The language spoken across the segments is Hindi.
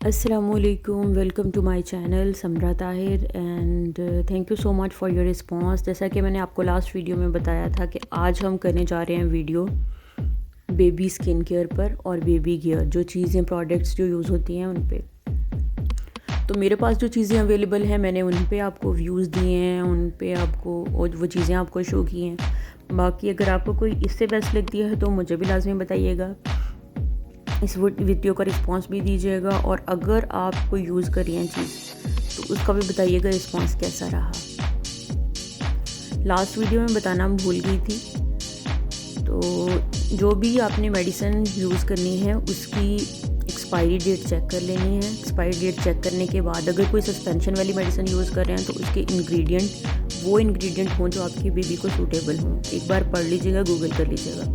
अस्सलामुअलैकुम, welcome to my channel Samra Tahir and thank you so much for your response. जैसा कि मैंने आपको लास्ट वीडियो में बताया था कि आज हम करने जा रहे हैं वीडियो बेबी स्किन केयर पर और बेबी गियर, जो चीज़ें प्रोडक्ट्स जो यूज़ होती हैं उन पे। तो मेरे पास जो चीज़ें अवेलेबल हैं मैंने उन पे आपको व्यूज़ दिए हैं, उन पे आपको और वो चीज़ें आपको शो की हैं। बाकी अगर आपको कोई इससे बेस्ट लगती है तो मुझे भी लाजमी बताइएगा, इस वीडियो का रिस्पांस भी दीजिएगा, और अगर आप कोई यूज़ करिए चीज़ तो उसका भी बताइएगा रिस्पांस कैसा रहा। लास्ट वीडियो में बताना भूल गई थी, तो जो भी आपने मेडिसिन यूज़ करनी है उसकी एक्सपायरी डेट चेक कर लेनी है। एक्सपायरी डेट चेक करने के बाद अगर कोई सस्पेंशन वाली मेडिसिन यूज़ कर रहे हैं तो उसके इंग्रेडिएंट वो इंग्रेडिएंट हों जो आपकी बेबी को सूटेबल हों। एक बार पढ़ लीजिएगा, गूगल कर लीजिएगा।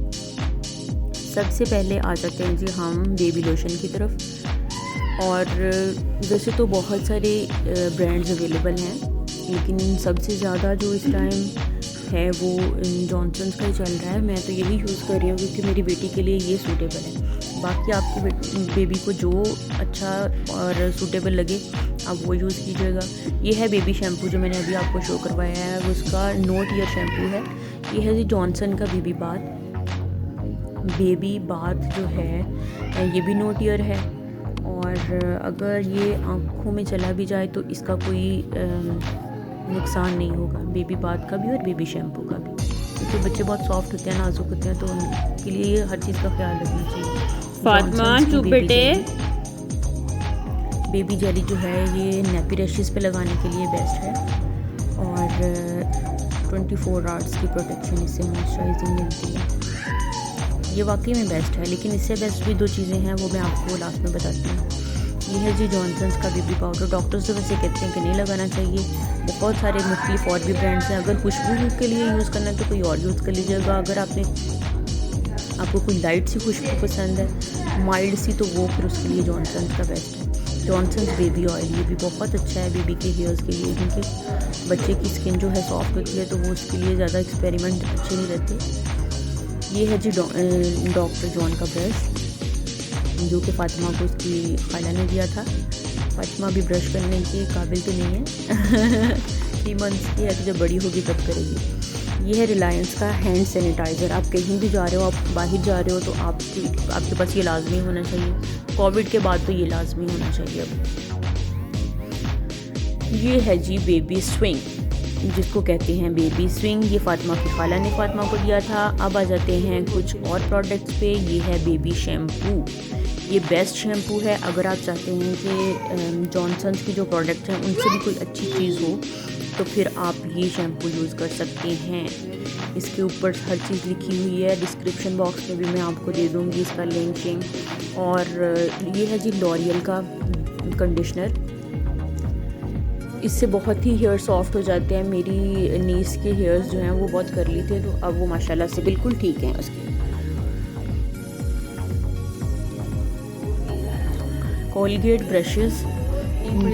सबसे पहले आ जाते हैं जी हम बेबी लोशन की तरफ। और वैसे तो बहुत सारे ब्रांड्स अवेलेबल हैं, लेकिन सबसे ज़्यादा जो इस टाइम है वो जॉनसन्स का ही चल रहा है। मैं तो यही यूज़ कर रही हूँ क्योंकि मेरी बेटी के लिए ये सूटेबल है। बाकी आपकी बेबी को जो अच्छा और सूटेबल लगे आप वो यूज़ कीजिएगा। ये है बेबी शैम्पू जो मैंने अभी आपको शो करवाया है, उसका नोट ईयर शैम्पू है। ये है जी जॉनसन का बेबी बाथ। बेबी बाथ जो है ये भी नोट ईयर है, और अगर ये आँखों में चला भी जाए तो इसका कोई नुकसान नहीं होगा, बेबी बाथ का भी और बेबी शैम्पू का भी, क्योंकि बच्चे बहुत सॉफ्ट होते हैं, नाजुक होते हैं, तो उनके लिए हर चीज़ का ख्याल रखना चाहिए। फातिमा चुप बेटे। बेबी जेली जो है ये नेपी रैशेस पे लगाने के लिए बेस्ट है, और 24 आवर्स की प्रोटेक्शन इससे मॉइस्चराइजिंग मिलती है। ये वाकई में बेस्ट है, लेकिन इससे बेस्ट भी दो चीज़ें हैं, वो मैं आपको लास्ट में बताती हूँ। ये है जी जॉनसन्स का बेबी पाउडर। डॉक्टर्स तो वैसे कहते हैं कि नहीं लगाना चाहिए, बहुत सारे मुख्तलिफ और भी ब्रांड्स हैं। अगर खुशबू के लिए यूज़ करना है तो कोई और यूज़ कर लीजिएगा। अगर आपको कोई लाइट सी खुशबू पसंद है, माइल्ड सी, तो वो फिर उसके लिए जॉनसन्स का बेस्ट है। जॉनसन्स बेबी ऑयल ये भी बहुत अच्छा है बेबी के हेयर्स के लिए, क्योंकि बच्चे की स्किन जो है सॉफ्ट होती है, तो वो उसके लिए ज़्यादा एक्सपेरिमेंट अच्छे नहीं रहते। ये है जी डॉक्टर जॉन का ब्रश, जो कि फातिमा को उसकी खाला ने दिया था। फातिमा भी ब्रश करने के काबिल तो नहीं है 3 मंथ्स की है, तो जब बड़ी होगी तब करेगी। ये है रिलायंस का हैंड सैनिटाइज़र। आप कहीं भी जा रहे हो, आप बाहर जा रहे हो, तो आपके पास ये लाजमी होना चाहिए। कोविड के बाद तो ये लाजमी होना चाहिए अब। ये है जी बेबी स्विंग, जिसको कहते हैं बेबी स्विंग। ये फातिमा की खाला ने फातिमा को दिया था। अब आ जाते हैं कुछ और प्रोडक्ट्स पे। ये है बेबी शैम्पू। ये बेस्ट शैम्पू है। अगर आप चाहते हैं कि जॉनसन्स की जो प्रोडक्ट्स हैं उनसे भी कोई अच्छी चीज़ हो, तो फिर आप ये शैम्पू यूज़ कर सकते हैं। इसके ऊपर हर चीज़ लिखी हुई है, डिस्क्रिप्शन बॉक्स में भी मैं आपको दे दूँगी इसका लिंकिंग। और ये है जी लॉरियल का कंडीशनर। इससे बहुत ही हेयर सॉफ्ट हो जाते हैं। मेरी नीस के हेयर्स जो हैं वो बहुत करली थे, तो अब वो माशाल्लाह से बिल्कुल ठीक हैं उसके। कोलगेट ब्रशेस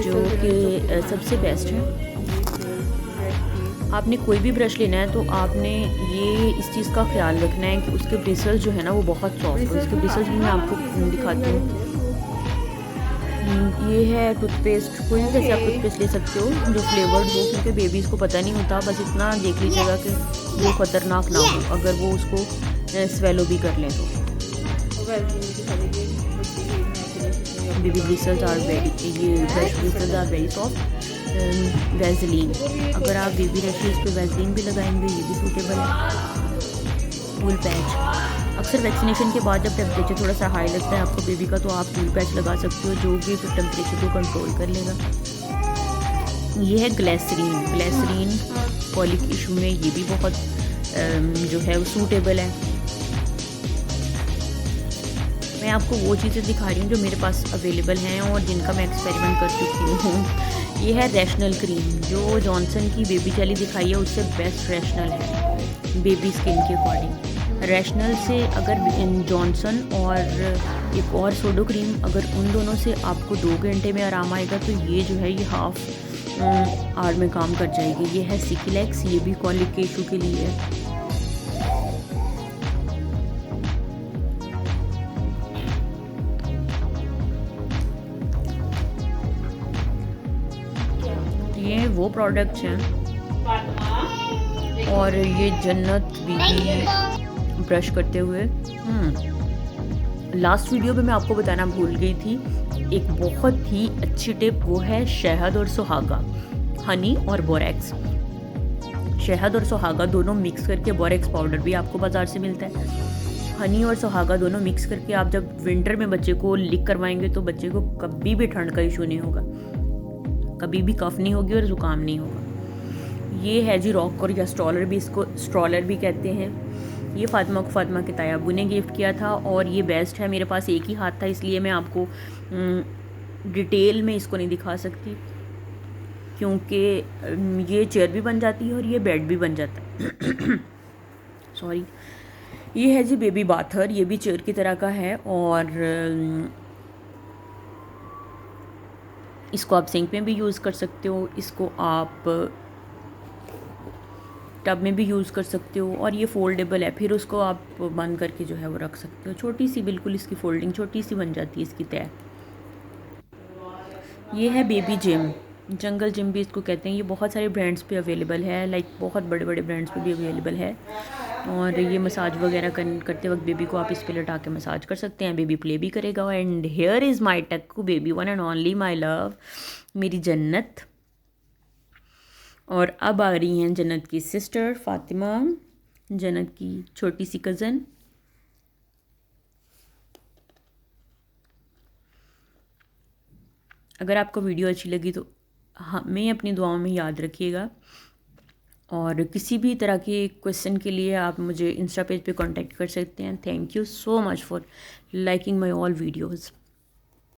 जो कि सबसे बेस्ट है। आपने कोई भी ब्रश लेना है तो आपने ये इस चीज़ का ख्याल रखना है कि उसके ब्रिसल्स जो है ना वो बहुत सॉफ्ट हो। इसके ब्रिसल्स भी मैं आपको दिखाती हूँ। ये है टूथपेस्ट। कोई भी जैसे आप टूथपेस्ट ले सकते हो जो फ्लेवर्ड हो, क्योंकि बेबीज़ को पता नहीं होता। बस इतना देख लीजिएगा कि वो ख़तरनाक ना हो, अगर वो उसको स्वेलो भी कर लें तो। बेबी ब्रिसल्स आर वेरी, ये brush bristles are very soft. Vaseline, अगर आप बेबी रैशेस पे वैसलीन भी लगाएंगे ये भी सूटेबल है। टूल पैच, अक्सर वैक्सीनेशन के बाद जब टेम्परेचर थोड़ा सा हाई लगता है आपको बेबी का, तो आप टूल पैच लगा सकते हो, जो कि फिर टेम्परेचर को कंट्रोल कर लेगा। ये है ग्लिसरीन कॉलिक इशू में ये भी बहुत जो है वो सूटेबल है। मैं आपको वो चीज़ें दिखा रही हूँ जो मेरे पास अवेलेबल हैं और जिनका मैं एक्सपेरिमेंट कर चुकी हूँ। ये है रैशनल क्रीम, जो जॉनसन की बेबी जेली दिखाई है उससे बेस्ट रैशनल है बेबी स्किन के अकॉर्डिंग। रैशनल से अगर जॉनसन और एक और सोडो क्रीम, अगर उन दोनों से आपको 2 घंटे में आराम आएगा, तो ये जो है ये हाफ आवर में काम कर जाएगी। ये है सिकिलेक्स, ये भी कॉलिक के इशू के लिए है। ये वो प्रोडक्ट्स हैं। और ये जन्नत बीबी ब्रश करते हुए लास्ट वीडियो में मैं आपको बताना भूल गई थी एक बहुत ही अच्छी टिप, वो है शहद और सुहागा, हनी और बोरेक्स। शहद और सुहागा दोनों मिक्स करके, बोरेक्स पाउडर भी आपको बाज़ार से मिलता है, हनी और सुहागा दोनों मिक्स करके आप जब विंटर में बच्चे को लिक करवाएंगे तो बच्चे को कभी भी ठंड का इशू नहीं होगा, कभी भी कफ नहीं होगी और ज़ुकाम नहीं होगा। ये है जी रॉकर या स्ट्रॉलर भी, इसको स्ट्रॉलर भी कहते हैं। ये फातिमा को फातिमा के ताया अब्बू ने गिफ्ट किया था और ये बेस्ट है। मेरे पास एक ही हाथ था इसलिए मैं आपको डिटेल में इसको नहीं दिखा सकती, क्योंकि ये चेयर भी बन जाती है और ये बेड भी बन जाता है। सॉरी। ये है जी बेबी बाथर, ये भी चेयर की तरह का है और इसको आप सिंक में भी यूज़ कर सकते हो, इसको आप टब में भी यूज़ कर सकते हो और ये फोल्डेबल है, फिर उसको आप बंद करके जो है वो रख सकते हो। छोटी सी बिल्कुल इसकी फोल्डिंग छोटी सी बन जाती है इसकी तय। ये है बेबी जिम, जंगल जिम भी इसको कहते हैं। ये बहुत सारे ब्रांड्स पे अवेलेबल है, लाइक बहुत बड़े बड़े ब्रांड्स पे भी अवेलेबल है। और ये मसाज वगैरह करते वक्त बेबी को आप इस पे लटा के मसाज कर सकते हैं, बेबी प्ले भी करेगा। एंड हेयर इज़ माई टक्कू baby, one and only my love, मेरी जन्नत। और अब आ रही हैं जन्नत की सिस्टर फातिमा, जन्नत की छोटी सी कज़न। अगर आपको वीडियो अच्छी लगी तो हमें अपनी दुआओं में याद रखिएगा और किसी भी तरह के क्वेश्चन के लिए आप मुझे इंस्टा पेज पे कांटेक्ट कर सकते हैं। Thank you so much for liking my all videos.